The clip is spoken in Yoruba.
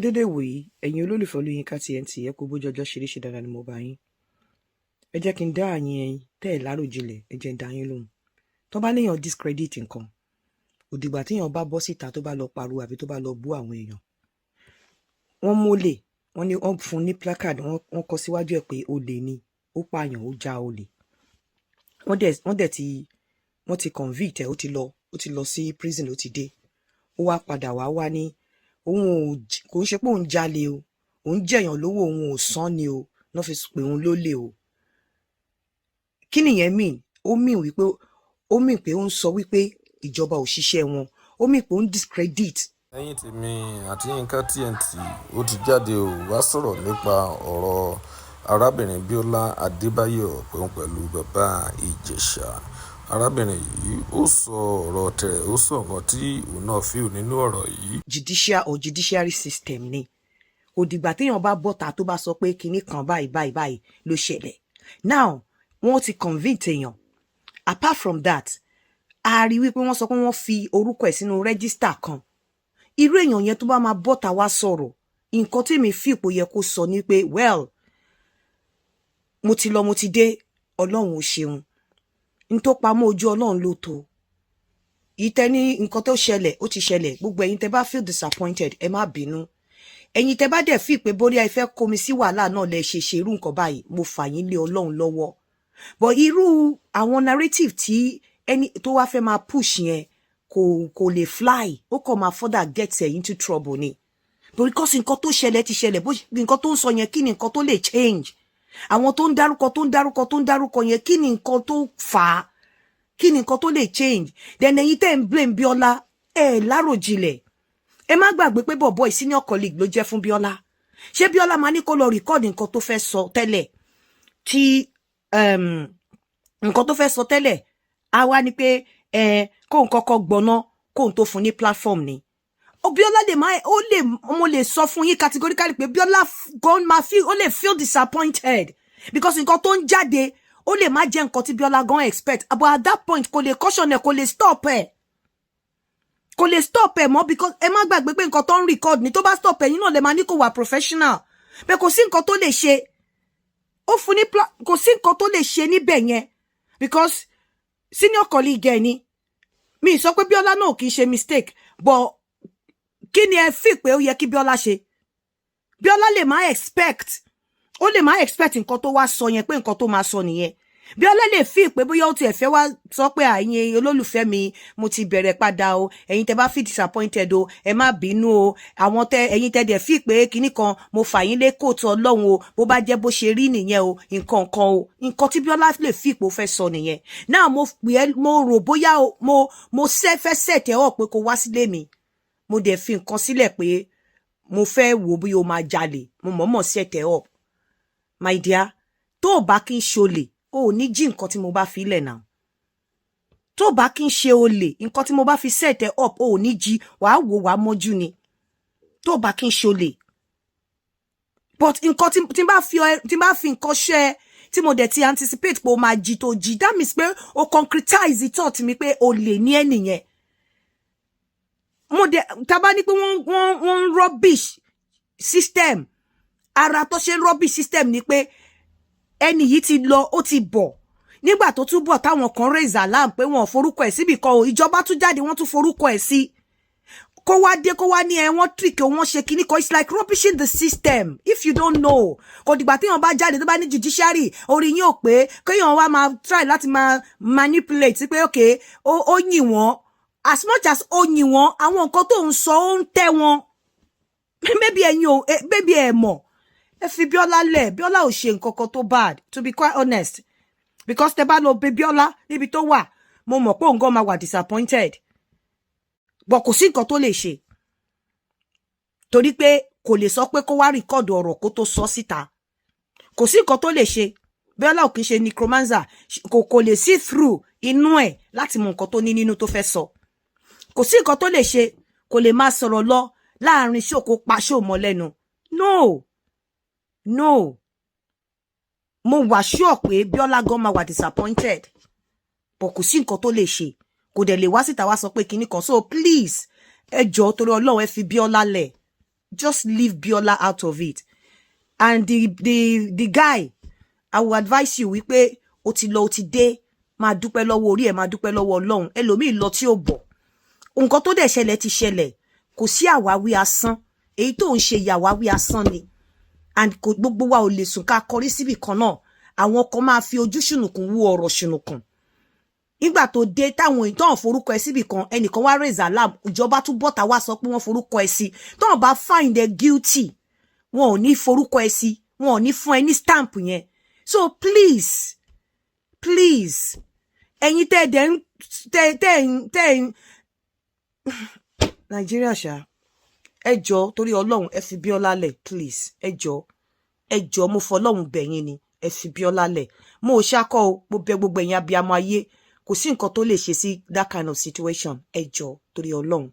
dédé wòyí ẹ̀yin olólùfẹ́ Olúyinká TNT ẹ kú bójú ọjọ́ ṣeréṣe dáadáa ni mo bá yín. Ẹ jẹ́ kí n dá àyìn ẹ̀yin tẹ́ ẹ̀ láròjinlẹ̀ ẹ jẹ́ ń dá yín lóhùn. Tó bá léèyàn discredit nǹkan òdìgbà téèyàn bá bọ́ síta tó bá lọ pariwo àbí tó bá lọ bú àwọn èèyàn. Wọ́n mólè wọ́n ní wọ́n fún ní placard wọ́n kọ síwájú ẹ̀ pé olè ni ó pààyàn ó já olè. Wọ́n ti convict ẹ̀ ó ti lọ sí prison ó ti dé. Ó wá padà wá ní òun kò ń ṣe pé òun jalè o òun jẹ̀yàn lówó òun ò san ni o lọ́ fi pè òun lólè o. Kí nìyẹn mean? Ó mean pé ó ń sọ wípé ìjọba ò ṣiṣẹ́ wọn, ó mean pé ó ń discredit. Ẹ̀yin tèmi àti Yínká TNT ó ti jáde ó wá sọ̀rọ̀ nípa ọ̀rọ̀ arábìnrin Bíọ́lá Adébáyọ̀ pẹ̀lú bàbá Ìjẹ̀ṣà. Arábìnrin yìí ó sọ ọ̀rọ̀ tẹ̀ ó sọ nǹkan tí òun náà feel nínú ọ̀rọ̀ yìí. Judiciary system ni òdìgbà téèyàn bá bọ́ta tó bá sọ pé kinní kan báyìí ló ṣẹlẹ̀. Now wọ́n ti convict èèyàn. Apart from that a rí wípé wọ́n sọ pé wọ́n fi orúkọ ẹ̀ sínú rẹ́gísítà kan. Irú èèyàn yẹn tó bá máa bọ́ta wá sọ̀rọ̀ nǹkan tí mi fi ipò yẹ kó sọ ni pé well mo ti lọ mo ti dé Ọlọ́run ò ṣeun n tó pamọ́ ojú Ọlọ́run ló tó. Ìtẹ́ ní nǹkan tó ṣẹlẹ̀ ó ti ṣẹlẹ̀ gbogbo ẹ̀yin tẹ́ bá feel disappointed ẹ má bínú. Ẹ̀yin tẹ́ bá dẹ̀ fi pé bórí ẹ fẹ́ kó mi sí wàhálà náà lẹ ṣe irú nǹkan báyìí mo fà yín lé Ọlọ́run lọ́wọ́. But irú àwọn narrative tí ẹni tó wá fẹ́ máa push yẹn kò lè fly ó kàn máa further get into trouble ni. Because nǹkan tó ṣẹlẹ̀ ti ṣẹlẹ̀ bó nǹkan tó ń sọ yẹn kí ni nǹkan tó lè change. Àwọn tó ń dárúkọ yẹn kí ni nǹkan tó fà á kí ni nǹkan tó lè change. Then ẹ̀yin tẹ́ ń blame Bíọ́lá láròjinlẹ̀ ẹ má gbàgbé pé bọ̀bọ̀ senior colleague ló jẹ́ fún Bíọ́lá. Ṣé Bíọ́lá máa ní kó lọ record nǹkan tó fẹ́ sọ tẹ́lẹ̀ tí nǹkan tó fẹ́ sọ tẹ́lẹ̀ á wá ní pé kóun kọ́kọ́ gbọ́ná kóun tó fún ní platform ni. Bíọ́lá mo lè sọ fún yín categorically pé Bíọ́lá ó lè feel disappointed because nǹkan tó ń jáde ó lè má jẹ́ nǹkan tí Bíọ́lá gan expect but at that point kò lè caution ẹ̀ kò lè stop ẹ̀ mọ́ because ẹ má gbàgbé pé nǹkan tó ń record ni tó bá stop ẹ̀ yín náà lè máa ní kó wà professional bẹ́ẹ̀ kò sí nǹkan tó lè ṣe ó fún ní kò sí nǹkan tó lè ṣe níbẹ̀ yẹn because senior colleague ẹ̀ ni mi sọ pé Bíọ́lá náà kì í ṣe mistake but kí ni ẹ fi pé ó yẹ kí Bíọ́lá ṣe. Bíọ́lá lè má expect nǹkan tó wá sọ yẹn pé nǹkan tó máa sọ nìyẹn. Bíọ́lá lè fi pé bóyá ó ti ẹ̀fẹ́ wá sọ pé àyìn olólùfẹ́ mi mo ti bẹ̀rẹ̀ padà o ẹ̀yin tẹ́ bá feel disappointed o ẹ má bínú o àwọn ẹ̀yin tẹ́ dẹ̀ fi pé kinní kan mo fà yín lé kóòtù Ọlọ́run o bó bá jẹ́ bó ṣe rí nìyẹn o nǹkan tí Bíọ́lá lè fi pé ó fẹ́ sọ nìyẹn. Náà mo rò bóyá mo fẹ́ set ẹ̀ ọ́ pé kó wá sílé mi mo dẹ̀ fi nǹkan sílẹ̀ pé mo fẹ́ wò bí o máa jalè mo mọ̀ọ́mọ̀ set ẹ̀ up my dear tó o bá kí n ṣolè o ò ní jí nǹkan tí mo bá fi lẹ̀ náà tó o bá kí n ṣe olè nǹkan tí mo bá fi set ẹ̀ up o ò ní jí wàá wò wàá mọ́jú ni tó o bá kí n ṣolè but nǹkan tí n bá fi nǹkan ṣe tí mo dẹ̀ ti anticipate pé o máa jí tó jí that means pé o concretize the thought mi pé olè ní ẹ nìyẹn. Taba ní pé wọ́n rubbish system ara tó ṣe rubbish system ni pé ẹni yìí ti lọ ó ti bọ̀ nígbà tó tún bọ̀ táwọn kan raise alarm pé wọ́n forúkọ ẹ̀ síbì kan o ìjọba tún jáde wọ́n tún forúkọ ẹ̀ sí kó wá ní wọ́n trick wọ́n ṣe kíní kan it's like rubbishing the system if you don't know kò dìgbà téèyàn bá jáde tó bá ní judiciary orí yín ò pé kéèyàn wá máa try láti máa manipulate pé okay ó yìn wọ́n as much as ó yìn wọ́n àwọn nǹkan tó ń sọ ó ń tẹ́ wọn maybe ẹ mọ̀ ẹ fi Bíọ́lá lẹ̀ Bíọ́lá ò ṣe nǹkan kan tó bad to be quite honest because tẹ́ bá lọ bẹ̀ Bíọ́lá níbi tó wà mo mọ̀ pé òun gan máa wà disappointed but kò sí nǹkan tó lè ṣe torí pé kò lè sọ pé kó wá record ọ̀rọ̀ kó tó sọ síta kò sí nǹkan tó lè ṣe Bíọ́lá ò kì í ṣe necromancer kò lè see through inú ẹ̀ láti mọ nǹkan tó ní nínú tó fẹ́ sọ kò sí nǹkan tó lè ṣe kò lè máa sọ̀rọ̀ lọ láàrin ṣòkó pa ṣò mọ́ lẹ́nu no mo wà sure pé Bíọ́lá gan máa wà disappointed but kò sí nǹkan tó lè ṣe kò dẹ̀ lè wá síta wá sọ pé kinní kan so please ẹ jọ̀ọ́ torí Ọlọ́run ẹ fi Bíọ́lá lẹ̀ just leave Biola out of it. And the guy, I will advise you wípé ó ti lọ ó ti dé, máa dúpẹ́ lọ́wọ́ orí ẹ̀, máa dúpẹ́ lọ́wọ́ Ọlọ́run. Ẹlòmíì lọ tí ó bọ̀. Nǹkan tó dẹ̀ ṣẹlẹ̀ ti ṣẹlẹ̀. Kò sí àwáwí asán. Èyí tó ń ṣe yàwáwí asán ni. And gbogbo wa ò lè sùn ká kọrí síbì kan náà. Àwọn kan máa fi ojú ṣùnùkùn wú ọ̀rọ̀ ṣùnùkùn. Nígbà tó dé táwọn ìtàn forúkọ ẹ síbì kan, ẹnìkan wá raise alarm, ìjọba tún bọ́ta wá sọ pé wọ́n forúkọ ẹ sí. Tọ́n bá find ẹ guilty, wọn ò ní forúkọ ẹ sí, wọn ò ní fún ẹ ní stamp yẹn. So please, ẹ̀yin tẹ́ Nigeria ṣá. Ẹ jọ̀ọ́ torí Ọlọ́run ẹ fi Biola lẹ̀, please. Ẹ jọ̀ọ́ mo fọlọ́run bẹ̀ yín ni, ẹ fi Biola lẹ̀. Mo ò ṣakọ o, mo bẹ̀ gbogbo ẹ̀yin abiyamọ ayé. Kò sí nǹkan tó lè ṣe sí that kind of situation. Ẹ jọ̀ọ́ torí Ọlọ́run.